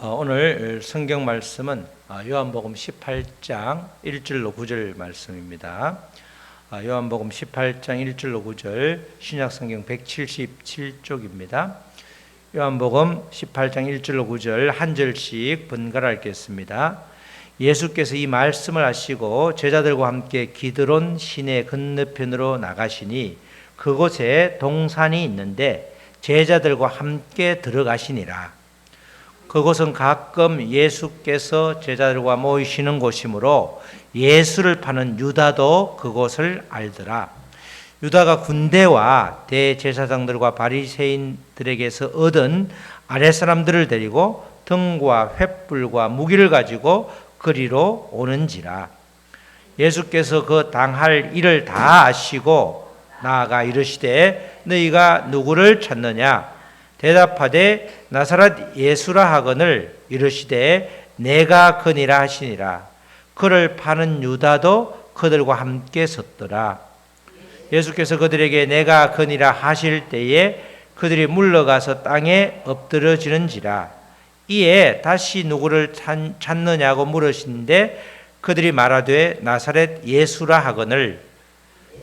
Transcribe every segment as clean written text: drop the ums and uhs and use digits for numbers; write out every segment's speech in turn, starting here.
오늘 성경 말씀은 요한복음 18장 1절로 9절 말씀입니다. 요한복음 18장 1절로 9절 신약성경 177쪽입니다. 요한복음 18장 1절로 9절 한 절씩 번갈아 읽겠습니다. 예수께서 이 말씀을 하시고 제자들과 함께 기드론 시내 건너편으로 나가시니 그곳에 동산이 있는데 제자들과 함께 들어가시니라. 그곳은 가끔 예수께서 제자들과 모이시는 곳이므로 예수를 파는 유다도 그곳을 알더라. 유다가 군대와 대제사장들과 바리새인들에게서 얻은 아랫사람들을 데리고 등과 횃불과 무기를 가지고 그리로 오는지라. 예수께서 그 당할 일을 다 아시고 나아가 이르시되 너희가 누구를 찾느냐? 대답하되 나사렛 예수라 하거늘 이르시되 내가 그니라 하시니라. 그를 파는 유다도 그들과 함께 섰더라. 예수께서 그들에게 내가 그니라 하실 때에 그들이 물러가서 땅에 엎드러지는지라. 이에 다시 누구를 찾느냐고 물으시는데 그들이 말하되 나사렛 예수라 하거늘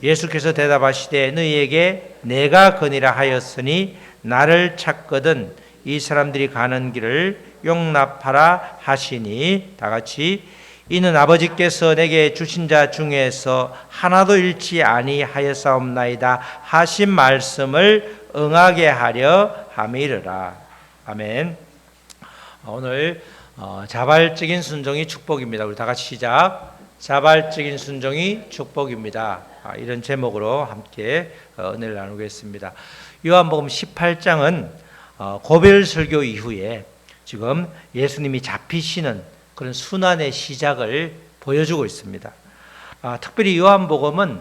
예수께서 대답하시되 너희에게 내가 그니라 하였으니 나를 찾거든 이 사람들이 가는 길을 용납하라 하시니 다 같이 이는 아버지께서 내게 주신 자 중에서 하나도 잃지 아니하였사옵나이다 하신 말씀을 응하게 하려 함이르라. 아멘. 오늘 자발적인 순종이 축복입니다. 우리 다 같이 시작. 자발적인 순종이 축복입니다. 이런 제목으로 함께 은혜를 나누겠습니다. 요한복음 18장은 고별 설교 이후에 지금 예수님이 잡히시는 그런 순환의 시작을 보여주고 있습니다. 특별히 요한복음은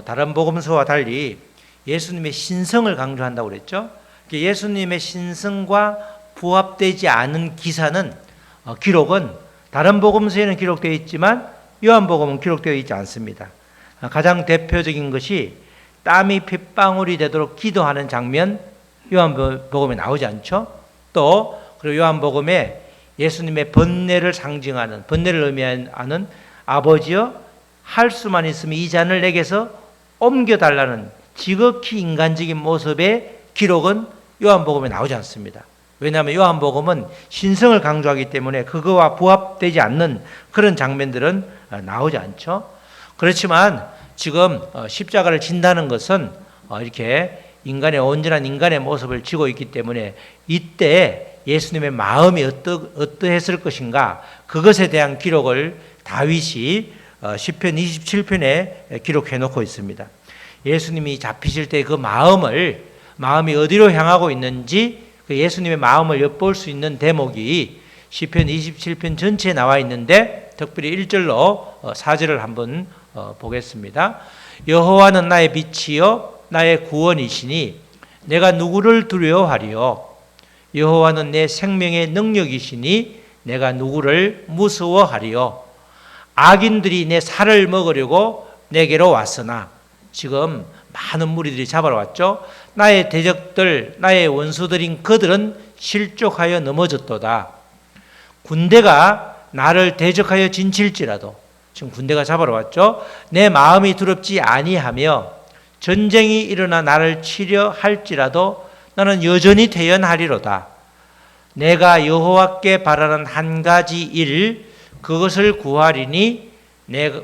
다른 복음서와 달리 예수님의 신성을 강조한다고 그랬죠. 예수님의 신성과 부합되지 않은 기사는 기록은 다른 복음서에는 기록되어 있지만 요한복음은 기록되어 있지 않습니다. 가장 대표적인 것이 땀이 핏방울이 되도록 기도하는 장면 요한복음에 나오지 않죠? 또 그리고 요한복음에 예수님의 번뇌를 상징하는 번뇌를 의미하는 아버지여 할 수만 있으면 이 잔을 내게서 옮겨달라는 지극히 인간적인 모습의 기록은 요한복음에 나오지 않습니다. 왜냐하면 요한복음은 신성을 강조하기 때문에 그거와 부합되지 않는 그런 장면들은 나오지 않죠. 그렇지만 지금 십자가를 진다는 것은 이렇게 인간의 온전한 인간의 모습을 지고 있기 때문에 이때 예수님의 마음이 어떠했을 것인가 그것에 대한 기록을 다윗이 시편 27편에 기록해 놓고 있습니다. 예수님이 잡히실 때 그 마음이 어디로 향하고 있는지 그 예수님의 마음을 엿볼 수 있는 대목이 시편 27편 전체에 나와 있는데 특별히 1절로 4절을 한번 보겠습니다. 여호와는 나의 빛이요 나의 구원이시니 내가 누구를 두려워하리요. 여호와는 내 생명의 능력이시니 내가 누구를 무서워하리요. 악인들이 내 살을 먹으려고 내게로 왔으나 지금 많은 무리들이 잡아러 왔죠. 나의 대적들 나의 원수들인 그들은 실족하여 넘어졌도다. 군대가 나를 대적하여 진칠지라도 지금 군대가 잡아러 왔죠. 내 마음이 두렵지 아니하며 전쟁이 일어나 나를 치려 할지라도 나는 여전히 태연하리로다. 내가 여호와께 바라는 한 가지 일 그것을 구하리니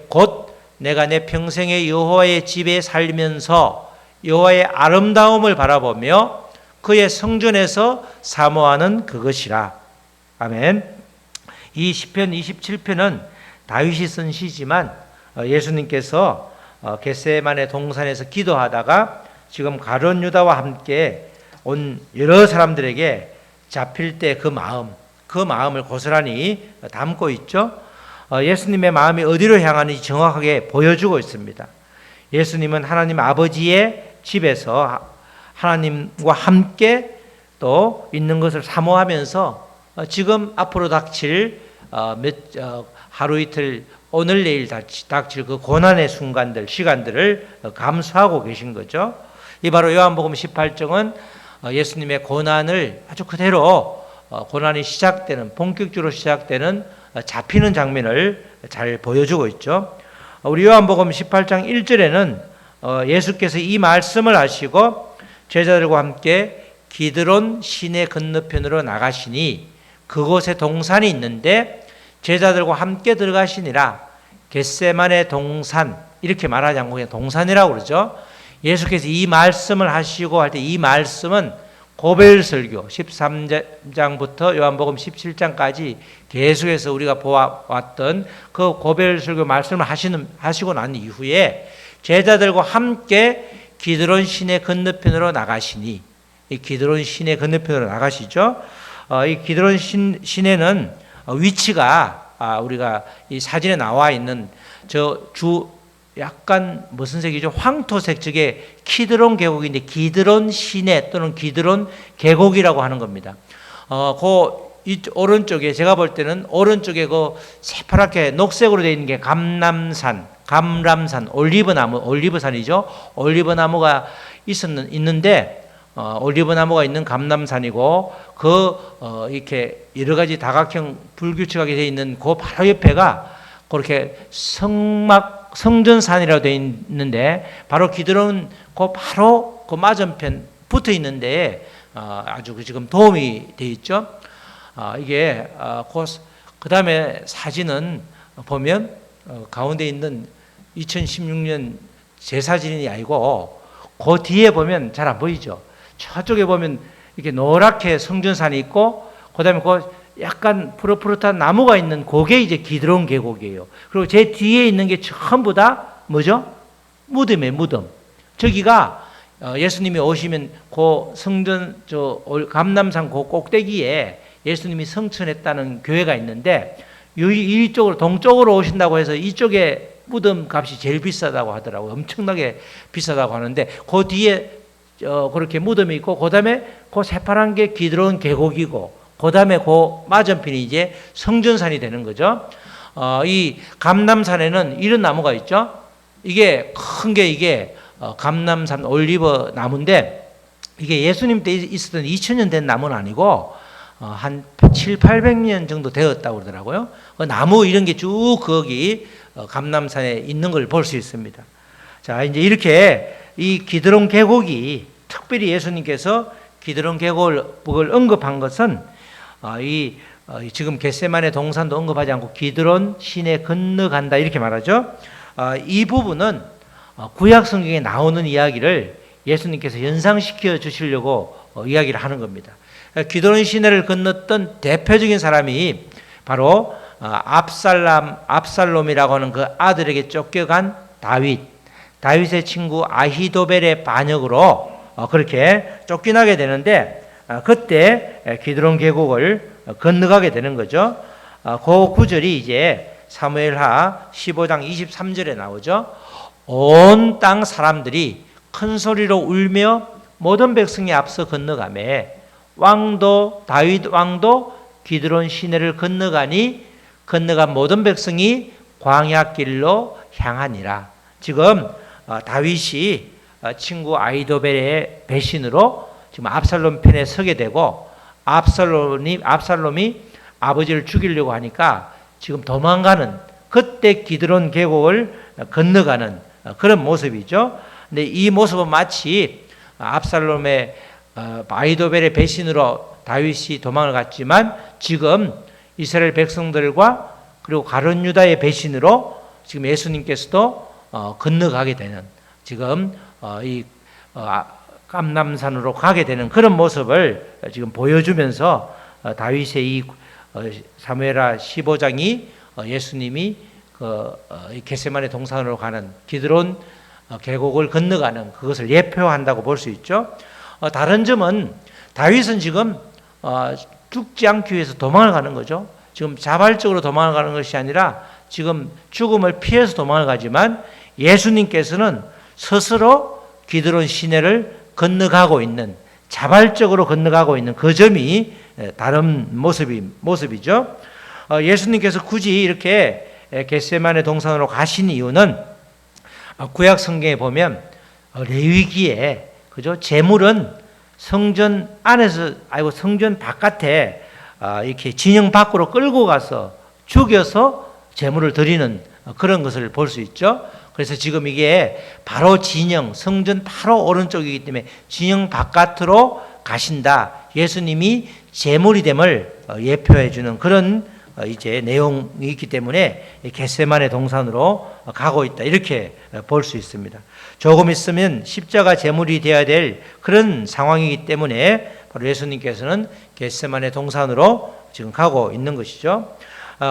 곧 내가 내 평생에 여호와의 집에 살면서 여호와의 아름다움을 바라보며 그의 성전에서 사모하는 그것이라. 아멘. 이 시편 27편은 다윗이 쓴 시지만 예수님께서 겟세마네 동산에서 기도하다가 지금 가룟 유다와 함께 온 여러 사람들에게 잡힐 때 그 마음을 고스란히 담고 있죠. 예수님의 마음이 어디로 향하는지 정확하게 보여주고 있습니다. 예수님은 하나님 아버지의 집에서 하나님과 함께 또 있는 것을 사모하면서 지금 앞으로 닥칠 하루 이틀 오늘 내일 닥칠 그 고난의 순간들 시간들을 감수하고 계신 거죠. 이 바로 요한복음 18장은 예수님의 고난을 아주 그대로 고난이 시작되는, 본격적으로 시작되는 잡히는 장면을 잘 보여주고 있죠. 우리 요한복음 18장 1절에는 예수께서 이 말씀을 하시고 제자들과 함께 기드론 시내 건너편으로 나가시니 그곳에 동산이 있는데 제자들과 함께 들어가시니라. 겟세마네 동산, 이렇게 말하지 않고 그냥 동산이라고 그러죠. 예수께서 이 말씀을 하시고 할 때 이 말씀은 고벨설교 13장부터 요한복음 17장까지 계속해서 우리가 보아왔던 그 고벨설교 말씀을 하시고 난 이후에 제자들과 함께 기드론 시내 건너편으로 나가시니, 이 기드론 시내 건너편으로 나가시죠. 이 기드론 시내는 위치가 우리가 이 사진에 나와 있는 약간 무슨 색이죠? 황토색, 저게 키드론 계곡인데 기드론 시내 또는 기드론 계곡이라고 하는 겁니다. 이 오른쪽에 제가 볼 때는 오른쪽에 그 새파랗게 녹색으로 되어 있는 게 감람산, 올리브산이죠. 올리브나무가 있는데 올리브나무가 있는 감람산이고 이렇게 여러 가지 다각형 불규칙하게 되어 있는 그 바로 옆에가 그렇게 성전산이라고 되어 있는데 바로 기드론 바로 그 맞은편 붙어 있는데 아주 지금 도움이 되어 있죠. 이게 그 다음에 사진은 보면 가운데 있는 2016년 제 사진이 아니고 그 뒤에 보면 잘 안 보이죠. 저쪽에 보면 이렇게 노랗게 성전산이 있고 그 다음에 약간 푸릇푸릇한 나무가 있는 그게 이제 기드론 계곡이에요. 그리고 제 뒤에 있는 게 전부 다 뭐죠? 무덤이에요, 무덤. 저기가 예수님이 오시면 그 성전 감람산 그 꼭대기에 예수님이 성천했다는 교회가 있는데 이쪽으로 동쪽으로 오신다고 해서 이쪽에 무덤 값이 제일 비싸다고 하더라고요. 엄청나게 비싸다고 하는데 그 뒤에 그렇게 무덤이 있고 그 다음에 그 새파란 게 기드론 계곡이고 그 다음에 그 맞은편이 이제 성전산이 되는 거죠. 이 감람산에는 이런 나무가 있죠. 이게 큰 게 이게 감람산 올리브 나무인데 이게 예수님 때 있었던 2000년 된 나무는 아니고 한 7, 800년 정도 되었다고 그러더라고요. 나무 이런 게 쭉 거기 감람산에 있는 걸 볼 수 있습니다. 자, 이제 이렇게 이 기드론 계곡이 특별히 예수님께서 기드론 계곡을 언급한 것은 지금 겟세마네 동산도 언급하지 않고 기드론 시내 건너간다 이렇게 말하죠. 이 부분은 구약 성경에 나오는 이야기를 예수님께서 연상시켜 주시려고 이야기를 하는 겁니다. 기드론 시내를 건넜던 대표적인 사람이 바로 압살롬이라고 하는 그 아들에게 쫓겨간 다윗의 친구 아히도벨의 반역으로 그렇게 쫓겨나게 되는데 그때 기드론 계곡을 건너가게 되는 거죠. 그 구절이 이제 사무엘하 15장 23절에 나오죠. 온 땅 사람들이 큰 소리로 울며 모든 백성이 앞서 건너가매 다윗 왕도 기드론 시내를 건너간 모든 백성이 광야길로 향하니라. 지금 다윗이 친구 아히도벨의 배신으로 지금 압살롬 편에 서게 되고 압살롬이 아버지를 죽이려고 하니까 지금 도망가는 그때 기드론 계곡을 건너가는 그런 모습이죠. 근데 이 모습은 마치 압살롬의 아히도벨의 배신으로 다윗이 도망을 갔지만 지금 이스라엘 백성들과 그리고 가룟 유다의 배신으로 지금 예수님께서도 건너가게 되는 지금 이 감람산으로 가게 되는 그런 모습을 지금 보여주면서 다윗의 이 사무엘하 15장이 예수님이 겟세마네 동산으로 가는 기드론 계곡을 건너가는 그것을 예표한다고 볼 수 있죠. 다른 점은 다윗은 지금 죽지 않기 위해서 도망을 가는 거죠. 지금 자발적으로 도망을 가는 것이 아니라 지금 죽음을 피해서 도망을 가지만 예수님께서는 스스로 기드론 시내를 건너가고 있는 자발적으로 건너가고 있는 그 점이 다른 모습이죠. 예수님께서 굳이 이렇게 겟세마네 동산으로 가신 이유는 구약 성경에 보면 레위기에 그죠? 제물은 성전 안에서 아니고 성전 바깥에 이렇게 진영 밖으로 끌고 가서 죽여서 제물을 드리는 그런 것을 볼 수 있죠. 그래서 지금 이게 바로 진영, 성전 바로 오른쪽이기 때문에 진영 바깥으로 가신다. 예수님이 제물이 됨을 예표해 주는 그런 이제 내용이 있기 때문에 겟세마네 동산으로 가고 있다. 이렇게 볼 수 있습니다. 조금 있으면 십자가 제물이 되어야 될 그런 상황이기 때문에 바로 예수님께서는 겟세마네 동산으로 지금 가고 있는 것이죠.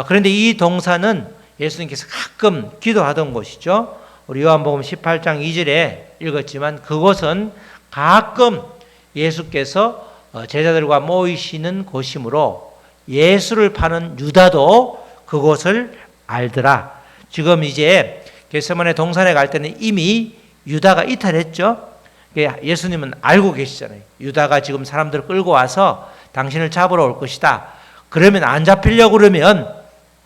그런데 이 동산은 예수님께서 가끔 기도하던 곳이죠. 우리 요한복음 18장 2절에 읽었지만 그곳은 가끔 예수께서 제자들과 모이시는 곳이므로 예수를 파는 유다도 그곳을 알더라. 지금 이제 겟세마네 동산에 갈 때는 이미 유다가 이탈했죠. 예수님은 알고 계시잖아요. 유다가 지금 사람들을 끌고 와서 당신을 잡으러 올 것이다. 그러면 안 잡히려고 그러면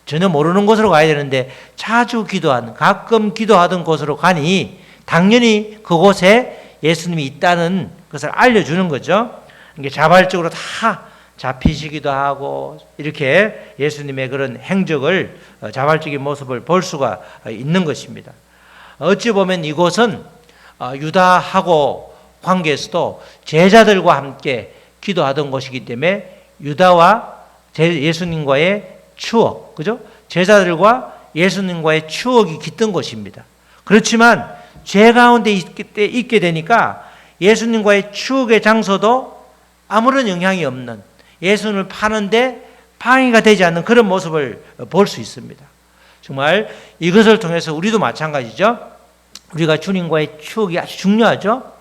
전혀 모르는 곳으로 가야 되는데 자주 기도하는, 가끔 기도하던 곳으로 가니 당연히 그곳에 예수님이 있다는 것을 알려주는 거죠. 이게 자발적으로 다 잡히시기도 하고 이렇게 예수님의 그런 행적을, 자발적인 모습을 볼 수가 있는 것입니다. 어찌 보면 이곳은 유다하고 관계에서도 제자들과 함께 기도하던 곳이기 때문에 유다와 예수님과의 추억, 그죠? 제자들과 예수님과의 추억이 깃든 곳입니다. 그렇지만 죄 가운데 있게 되니까 예수님과의 추억의 장소도 아무런 영향이 없는, 예수님을 파는데 방해가 되지 않는 그런 모습을 볼 수 있습니다. 정말 이것을 통해서 우리도 마찬가지죠. 우리가 주님과의 추억이 아주 중요하죠.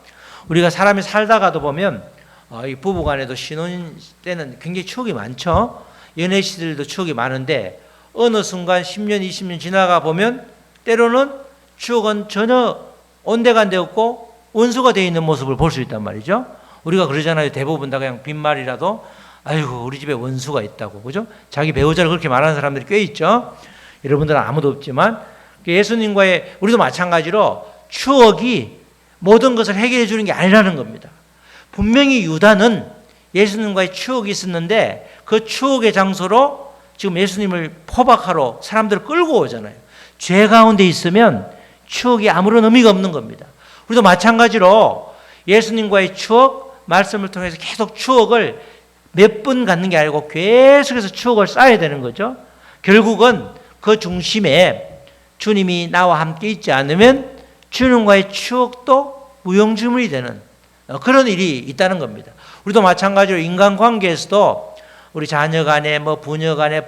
우리가 사람이 살다가도 보면 이 부부간에도 신혼 때는 굉장히 추억이 많죠. 연애 시들도 추억이 많은데 어느 순간 10년, 20년 지나가 보면 때로는 추억은 전혀 온데간데 없고 원수가 되어 있는 모습을 볼 수 있단 말이죠. 우리가 그러잖아요. 대부분 다 그냥 빈말이라도 아이고 우리 집에 원수가 있다고, 그죠? 자기 배우자를 그렇게 말하는 사람들이 꽤 있죠. 여러분들은 아무도 없지만 예수님과의, 우리도 마찬가지로 추억이 모든 것을 해결해 주는 게 아니라는 겁니다. 분명히 유다는 예수님과의 추억이 있었는데 그 추억의 장소로 지금 예수님을 포박하러 사람들을 끌고 오잖아요. 죄 가운데 있으면 추억이 아무런 의미가 없는 겁니다. 우리도 마찬가지로 예수님과의 추억, 말씀을 통해서 계속 추억을 몇 번 갖는 게 아니고 계속해서 추억을 쌓아야 되는 거죠. 결국은 그 중심에 주님이 나와 함께 있지 않으면 주님과의 추억도 무용지물이 되는 그런 일이 있다는 겁니다. 우리도 마찬가지로 인간관계에서도 우리 자녀 간에 부녀 간에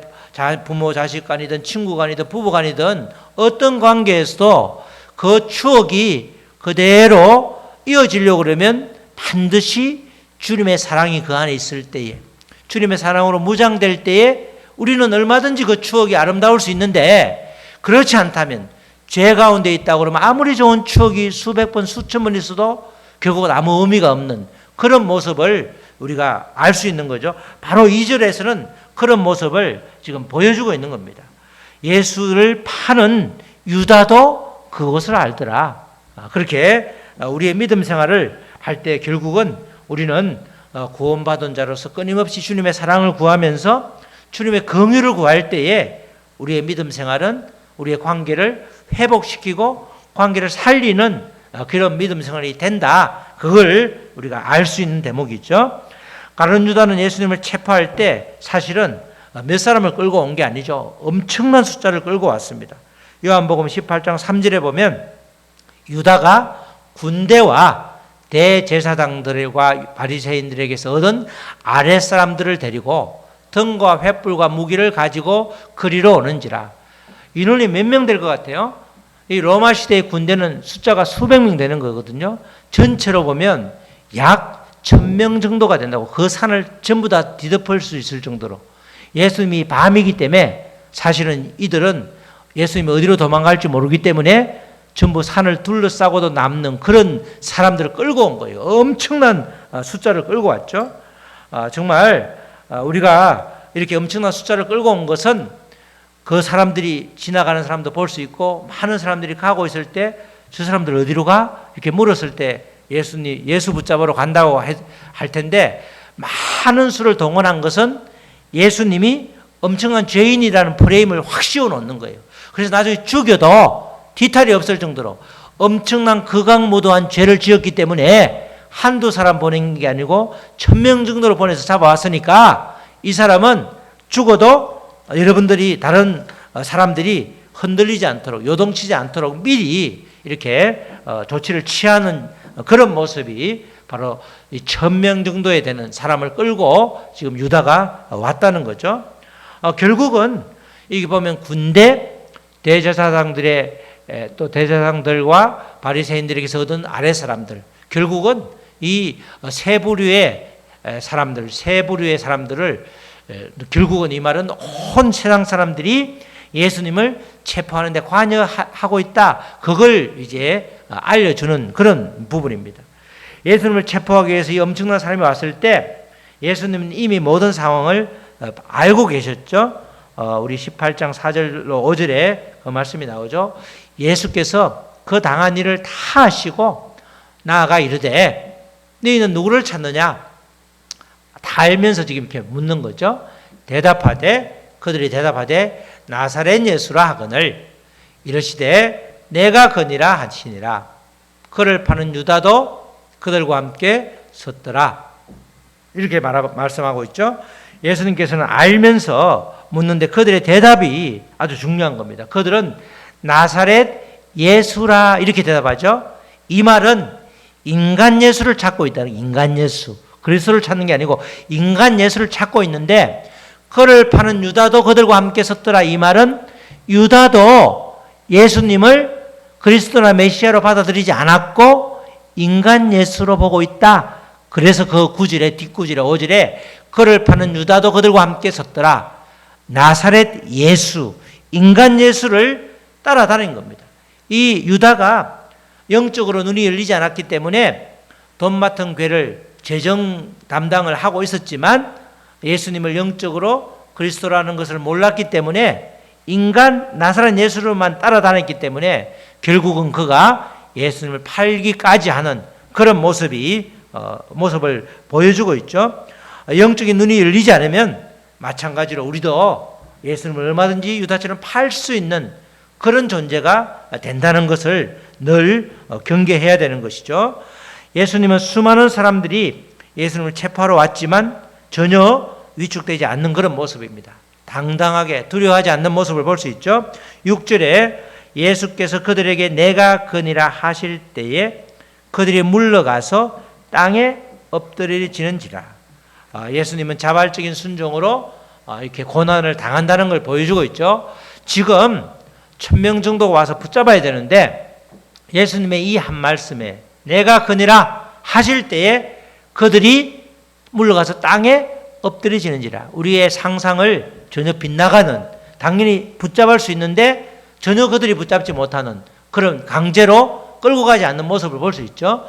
부모 자식 간이든 친구 간이든 부부 간이든 어떤 관계에서도 그 추억이 그대로 이어지려고 그러면 반드시 주님의 사랑이 그 안에 있을 때에, 주님의 사랑으로 무장될 때에 우리는 얼마든지 그 추억이 아름다울 수 있는데, 그렇지 않다면 죄 가운데 있다고 그러면 아무리 좋은 추억이 수백 번 수천 번 있어도 결국은 아무 의미가 없는 그런 모습을 우리가 알 수 있는 거죠. 바로 2절에서는 그런 모습을 지금 보여주고 있는 겁니다. 예수를 파는 유다도 그것을 알더라. 그렇게 우리의 믿음 생활을 할 때 결국은 우리는 구원받은 자로서 끊임없이 주님의 사랑을 구하면서 주님의 긍휼을 구할 때에 우리의 믿음 생활은 우리의 관계를 회복시키고 관계를 살리는 그런 믿음 생활이 된다. 그걸 우리가 알 수 있는 대목이죠. 가룟 유다는 예수님을 체포할 때 사실은 몇 사람을 끌고 온 게 아니죠. 엄청난 숫자를 끌고 왔습니다. 요한복음 18장 3절에 보면 유다가 군대와 대제사장들과 바리새인들에게서 얻은 아랫사람들을 데리고 등과 횃불과 무기를 가지고 그리로 오는지라. 인원이 몇 명 될 것 같아요? 이 로마 시대의 군대는 숫자가 수백 명 되는 거거든요. 전체로 보면 약 1000명 정도가 된다고. 그 산을 전부 다 뒤덮을 수 있을 정도로. 예수님이 밤이기 때문에 사실은 이들은 예수님이 어디로 도망갈지 모르기 때문에 전부 산을 둘러싸고도 남는 그런 사람들을 끌고 온 거예요. 엄청난 숫자를 끌고 왔죠. 정말 우리가 이렇게 엄청난 숫자를 끌고 온 것은 그 사람들이 지나가는 사람도 볼 수 있고 많은 사람들이 가고 있을 때 저 사람들 어디로 가? 이렇게 물었을 때 예수 붙잡으러 간다고 할 텐데 많은 수를 동원한 것은 예수님이 엄청난 죄인이라는 프레임을 확 씌워놓는 거예요. 그래서 나중에 죽여도 뒤탈이 없을 정도로 엄청난 극악무도한 죄를 지었기 때문에 한두 사람 보낸 게 아니고 1000명 정도로 보내서 잡아왔으니까 이 사람은 죽어도 여러분들이 다른 사람들이 흔들리지 않도록 요동치지 않도록 미리 이렇게 조치를 취하는 그런 모습이 바로 이 1000명 정도에 되는 사람을 끌고 지금 유다가 왔다는 거죠. 결국은 여기 보면 군대 대제사장들의 또 대제사장들과 바리새인들에게서 얻은 아랫 사람들, 결국은 이 세 부류의 사람들을 결국은 이 말은 온 세상 사람들이 예수님을 체포하는데 관여하고 있다. 그걸 이제 알려주는 그런 부분입니다. 예수님을 체포하기 위해서 이 엄청난 사람이 왔을 때 예수님은 이미 모든 상황을 알고 계셨죠. 우리 18장 4절로 5절에 그 말씀이 나오죠. 예수께서 그 당한 일을 다 아시고 나아가 이르되 너희는 누구를 찾느냐? 다 알면서 지금 이렇게 묻는 거죠. 그들이 대답하되 나사렛 예수라 하거늘 이르시되 내가 그니라 하시니라. 그를 파는 유다도 그들과 함께 섰더라. 이렇게 말씀하고 있죠. 예수님께서는 알면서 묻는데 그들의 대답이 아주 중요한 겁니다. 그들은 나사렛 예수라 이렇게 대답하죠. 이 말은 인간 예수를 찾고 있다는, 인간 예수, 그리스도를 찾는 게 아니고 인간 예수를 찾고 있는데 그를 파는 유다도 그들과 함께 섰더라. 이 말은 유다도 예수님을 그리스도나 메시아로 받아들이지 않았고 인간 예수로 보고 있다. 그래서 그 뒷구절에 5절에 그를 파는 유다도 그들과 함께 섰더라. 나사렛 예수, 인간 예수를 따라다닌 겁니다. 이 유다가 영적으로 눈이 열리지 않았기 때문에 돈 맡은 괴를 재정 담당을 하고 있었지만 예수님을 영적으로 그리스도라는 것을 몰랐기 때문에 인간 나사렛 예수로만 따라다녔기 때문에 결국은 그가 예수님을 팔기까지 하는 그런 모습을 보여주고 있죠. 영적인 눈이 열리지 않으면 마찬가지로 우리도 예수님을 얼마든지 유다처럼 팔 수 있는 그런 존재가 된다는 것을 늘 경계해야 되는 것이죠. 예수님은 수많은 사람들이 예수님을 체포하러 왔지만 전혀 위축되지 않는 그런 모습입니다. 당당하게 두려워하지 않는 모습을 볼 수 있죠. 6절에 예수께서 그들에게 내가 그니라 하실 때에 그들이 물러가서 땅에 엎드려지는지라. 예수님은 자발적인 순종으로 이렇게 고난을 당한다는 걸 보여주고 있죠. 지금 1000명 정도가 와서 붙잡아야 되는데 예수님의 이 한 말씀에 내가 그니라 하실 때에 그들이 물러가서 땅에 엎드려지는지라. 우리의 상상을 전혀 빗나가는, 당연히 붙잡을 수 있는데 전혀 그들이 붙잡지 못하는 그런 강제로 끌고 가지 않는 모습을 볼 수 있죠.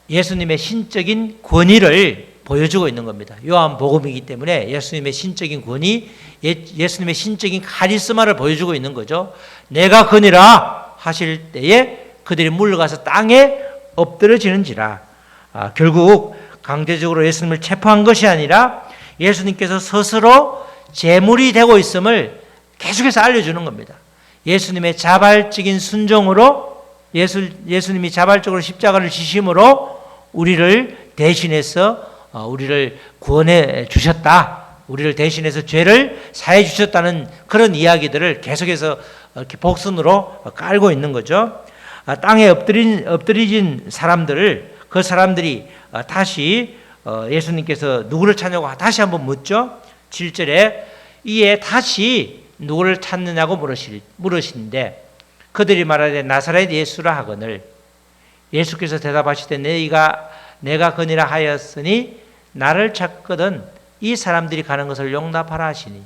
예수님의 신적인 권위를 보여주고 있는 겁니다. 요한복음이기 때문에 예수님의 신적인 권위, 예수님의 신적인 카리스마를 보여주고 있는 거죠. 내가 그니라 하실 때에 그들이 물러가서 땅에 엎드려지는지라. 결국 강제적으로 예수님을 체포한 것이 아니라 예수님께서 스스로 제물이 되고 있음을 계속해서 알려주는 겁니다. 예수님의 자발적인 순종으로 예수님이 자발적으로 십자가를 지심으로 우리를 대신해서 우리를 구원해 주셨다. 우리를 대신해서 죄를 사해 주셨다는 그런 이야기들을 계속해서 이렇게 복선으로 깔고 있는 거죠. 땅에 엎드려진 그 사람들이 다시 예수님께서 누구를 찾냐고 다시 한번 묻죠. 7절에 이에 다시 누구를 찾느냐고 물으시는데 그들이 말하되 나사렛 예수라 하거늘 예수께서 대답하시되 내가 그니라 하였으니 나를 찾거든 이 사람들이 가는 것을 용납하라 하시니.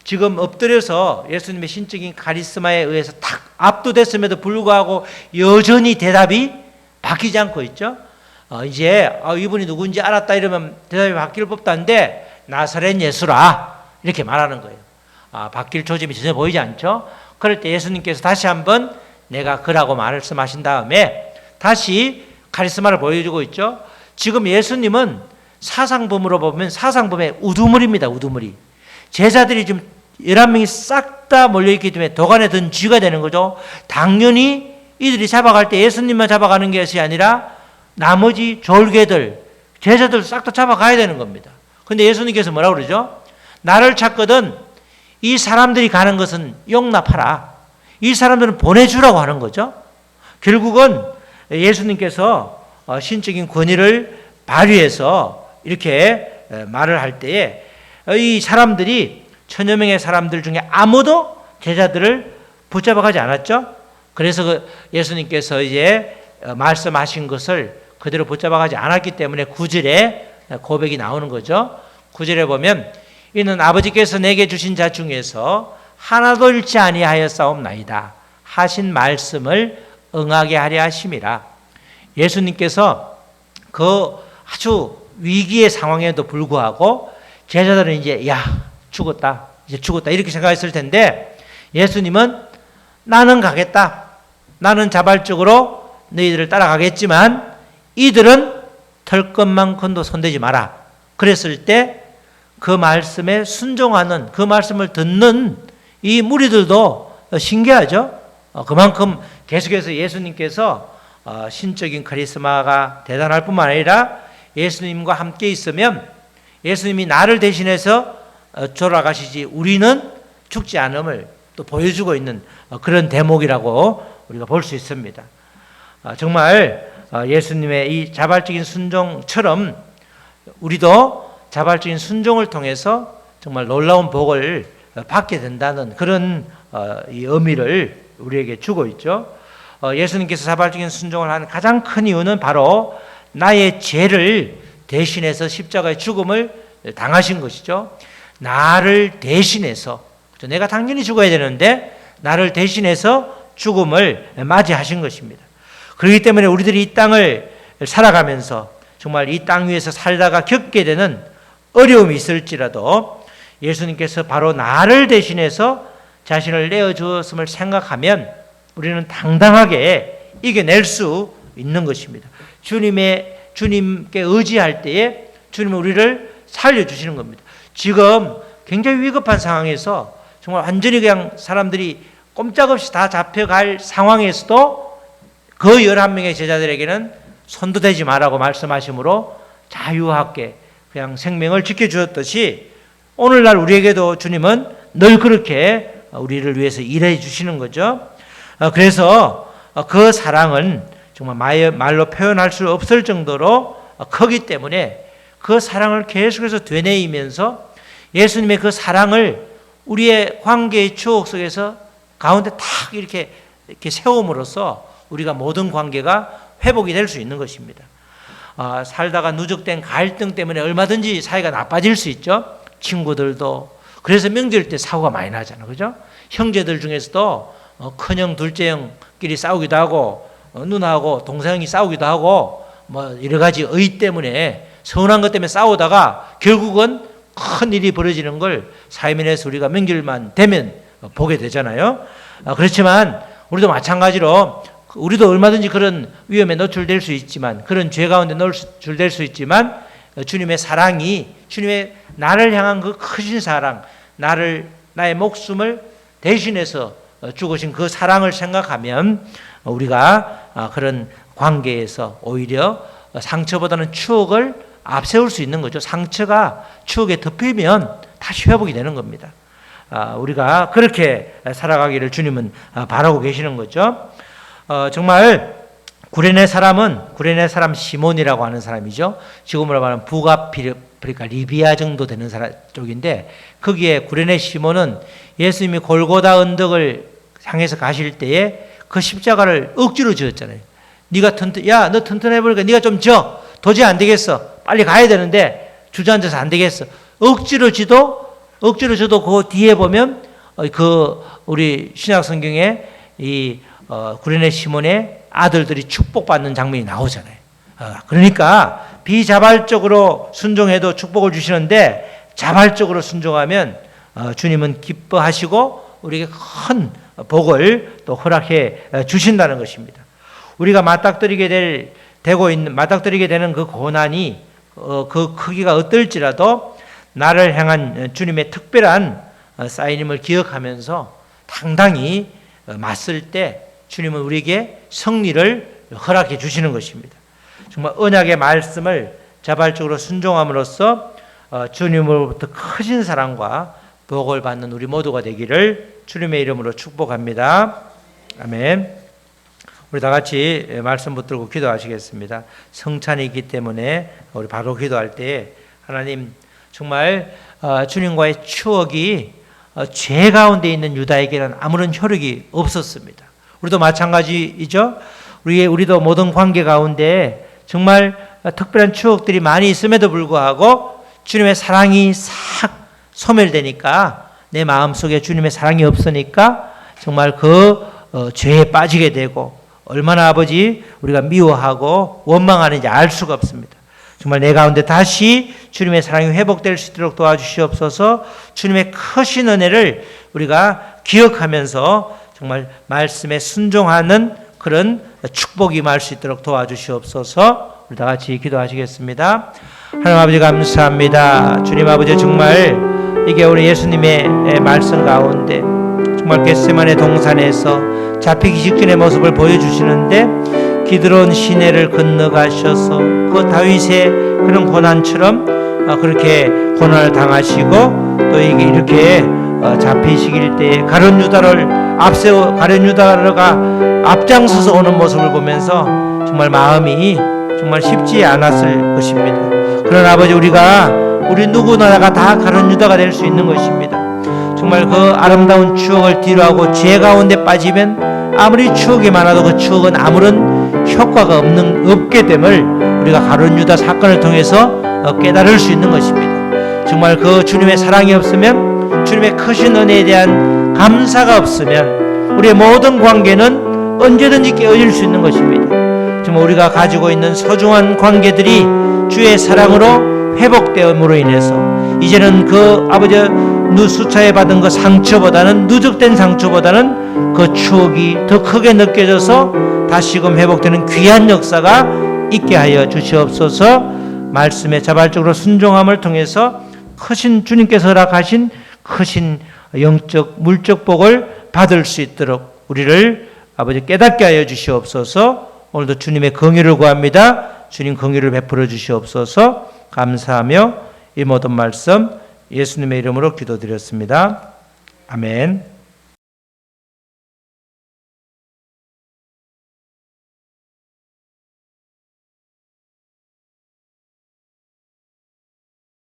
지금 엎드려서 예수님의 신적인 카리스마에 의해서 탁 압도됐음에도 불구하고 여전히 대답이 바뀌지 않고 있죠. 이제 이분이 누군지 알았다 이러면 대답이 바뀔 법도 한데 나사렛 예수라 이렇게 말하는 거예요. 바뀔 조짐이 전혀 보이지 않죠. 그럴 때 예수님께서 다시 한번 내가 그라고 말씀하신 다음에 다시 카리스마를 보여주고 있죠. 지금 예수님은 사상범으로 보면 사상범의 우두머리입니다. 우두머리. 제자들이 지금 11명이 싹 다 몰려있기 때문에 도간에 든 쥐가 되는 거죠. 당연히 이들이 잡아갈 때 예수님만 잡아가는 것이 아니라 나머지 졸개들, 제자들 싹 다 잡아가야 되는 겁니다. 그런데 예수님께서 뭐라고 그러죠? 나를 찾거든 이 사람들이 가는 것은 용납하라. 이 사람들은 보내주라고 하는 거죠. 결국은 예수님께서 신적인 권위를 발휘해서 이렇게 말을 할 때에 이 사람들이 1000여 명의 사람들 중에 아무도 제자들을 붙잡아가지 않았죠. 그래서 예수님께서 이제 말씀하신 것을 그대로 붙잡아가지 않았기 때문에 9절에 고백이 나오는 거죠. 9절에 보면 이는 아버지께서 내게 주신 자 중에서 하나도 잃지 아니하였사옵나이다 하신 말씀을 응하게 하려 하심이라. 예수님께서 그 아주 위기의 상황에도 불구하고 제자들은 이제 죽었다 이렇게 생각했을 텐데 예수님은 나는 가겠다. 나는 자발적으로 너희들을 따라가겠지만 이들은 털 것만큼도 손대지 마라. 그랬을 때 그 말씀에 순종하는, 그 말씀을 듣는 이 무리들도 신기하죠. 그만큼 계속해서 예수님께서 신적인 카리스마가 대단할 뿐만 아니라 예수님과 함께 있으면 예수님이 나를 대신해서 돌아가시지 우리는 죽지 않음을 또 보여주고 있는 그런 대목이라고 우리가 볼 수 있습니다. 정말 예수님의 이 자발적인 순종처럼 우리도 자발적인 순종을 통해서 정말 놀라운 복을 받게 된다는 그런 이 의미를 우리에게 주고 있죠. 예수님께서 자발적인 순종을 한 가장 큰 이유는 바로 나의 죄를 대신해서 십자가의 죽음을 당하신 것이죠. 나를 대신해서, 내가 당연히 죽어야 되는데 나를 대신해서 죽음을 맞이하신 것입니다. 그렇기 때문에 우리들이 이 땅을 살아가면서 정말 이 땅 위에서 살다가 겪게 되는 어려움이 있을지라도 예수님께서 바로 나를 대신해서 자신을 내어주었음을 생각하면 우리는 당당하게 이겨낼 수 있는 것입니다. 주님께 의지할 때에 주님은 우리를 살려주시는 겁니다. 지금 굉장히 위급한 상황에서 정말 완전히 그냥 사람들이 꼼짝없이 다 잡혀갈 상황에서도 그 11명의 제자들에게는 손도 대지 말라고 말씀하심으로 자유하게 그냥 생명을 지켜주었듯이 오늘날 우리에게도 주님은 늘 그렇게 우리를 위해서 일해 주시는 거죠. 그래서 그 사랑은 정말 말로 표현할 수 없을 정도로 크기 때문에 그 사랑을 계속해서 되뇌이면서 예수님의 그 사랑을 우리의 관계의 추억 속에서 가운데 탁 이렇게 세움으로써 우리가 모든 관계가 회복이 될 수 있는 것입니다. 살다가 누적된 갈등 때문에 얼마든지 사이가 나빠질 수 있죠. 친구들도. 그래서 명절 때 사고가 많이 나잖아요. 그죠? 형제들 중에서도 큰형, 둘째형끼리 싸우기도 하고 누나하고 동생이 싸우기도 하고 뭐 여러 가지 의 때문에 서운한 것 때문에 싸우다가 결국은 큰 일이 벌어지는 걸 사회면에서 우리가 명절만 되면 보게 되잖아요. 그렇지만 우리도 마찬가지로 우리도 얼마든지 그런 위험에 노출될 수 있지만 그런 죄 가운데 노출될 수 있지만 주님의 사랑이 주님의 나를 향한 그 크신 사랑 나의 목숨을 대신해서 죽으신 그 사랑을 생각하면 우리가 그런 관계에서 오히려 상처보다는 추억을 앞세울 수 있는 거죠. 상처가 추억에 덮이면 다시 회복이 되는 겁니다. 우리가 그렇게 살아가기를 주님은 바라고 계시는 거죠. 정말 구레네 사람 시몬이라고 하는 사람이죠. 지금으로 말하면 북아프리카 리비아 정도 되는 사람 쪽인데 거기에 구레네 시몬은 예수님이 골고다 언덕을 향해서 가실 때에 그 십자가를 억지로 지었잖아요. 너 튼튼해 보니까 네가 좀 져. 도저히 안 되겠어. 빨리 가야 되는데 주저앉아서 안 되겠어. 억지로 줘도 그 뒤에 보면 우리 신약 성경에 이 구레네 시몬의 아들들이 축복받는 장면이 나오잖아요. 그러니까 비자발적으로 순종해도 축복을 주시는데 자발적으로 순종하면 주님은 기뻐하시고 우리에게 큰 복을 또 허락해 주신다는 것입니다. 우리가 맞닥뜨리게 되는 그 고난이 그 크기가 어떨지라도 나를 향한 주님의 특별한 사인임을 기억하면서 당당히 맞설 때 주님은 우리에게 승리를 허락해 주시는 것입니다. 정말 언약의 말씀을 자발적으로 순종함으로써 주님으로부터 크신 사랑과 복을 받는 우리 모두가 되기를 주님의 이름으로 축복합니다. 아멘. 우리 다 같이 말씀 붙들고 기도하시겠습니다. 성찬이기 때문에 우리 바로 기도할 때 하나님 정말 주님과의 추억이 죄 가운데 있는 유다에게는 아무런 효력이 없었습니다. 우리도 마찬가지이죠. 우리도 모든 관계 가운데 정말 특별한 추억들이 많이 있음에도 불구하고 주님의 사랑이 싹 소멸되니까 내 마음속에 주님의 사랑이 없으니까 정말 그 죄에 빠지게 되고 얼마나 아버지 우리가 미워하고 원망하는지 알 수가 없습니다. 정말 내 가운데 다시 주님의 사랑이 회복될 수 있도록 도와주시옵소서. 주님의 크신 은혜를 우리가 기억하면서 정말 말씀에 순종하는 그런 축복이 임할 수 있도록 도와주시옵소서. 우리 다 같이 기도하시겠습니다. 하나님 아버지 감사합니다. 주님 아버지 정말 이게 우리 예수님의 말씀 가운데 정말 겟세마네 동산에서 잡히기 직전의 모습을 보여주시는데 기드론 시내를 건너가셔서 그 다윗의 그런 고난처럼 그렇게 고난을 당하시고 또 이게 이렇게 잡히시길 때 가룟 유다를 앞세워 가룟 유다가 앞장서서 오는 모습을 보면서 정말 마음이 정말 쉽지 않았을 것입니다. 그러나 아버지 우리 누구나가 다 가룟 유다가 될 수 있는 것입니다. 정말 그 아름다운 추억을 뒤로하고 죄 가운데 빠지면 아무리 추억이 많아도 그 추억은 아무런 효과가 없게 됨을 우리가 가룟 유다 사건을 통해서 깨달을 수 있는 것입니다. 정말 그 주님의 사랑이 없으면 주님의 크신 은혜에 대한 감사가 없으면 우리의 모든 관계는 언제든지 깨어질 수 있는 것입니다. 정말 우리가 가지고 있는 소중한 관계들이 주의 사랑으로 회복되음으로 인해서 이제는 그 아버지 수차에 받은 그 상처보다는 누적된 상처보다는 그 추억이 더 크게 느껴져서 다시금 회복되는 귀한 역사가 있게 하여 주시옵소서. 말씀에 자발적으로 순종함을 통해서 크신 주님께서 허락하신 크신 영적 물적 복을 받을 수 있도록 우리를 아버지 깨닫게 하여 주시옵소서. 오늘도 주님의 긍휼을 구합니다. 주님 긍휼을 베풀어 주시옵소서. 감사하며 이 모든 말씀 예수님의 이름으로 기도드렸습니다. 아멘.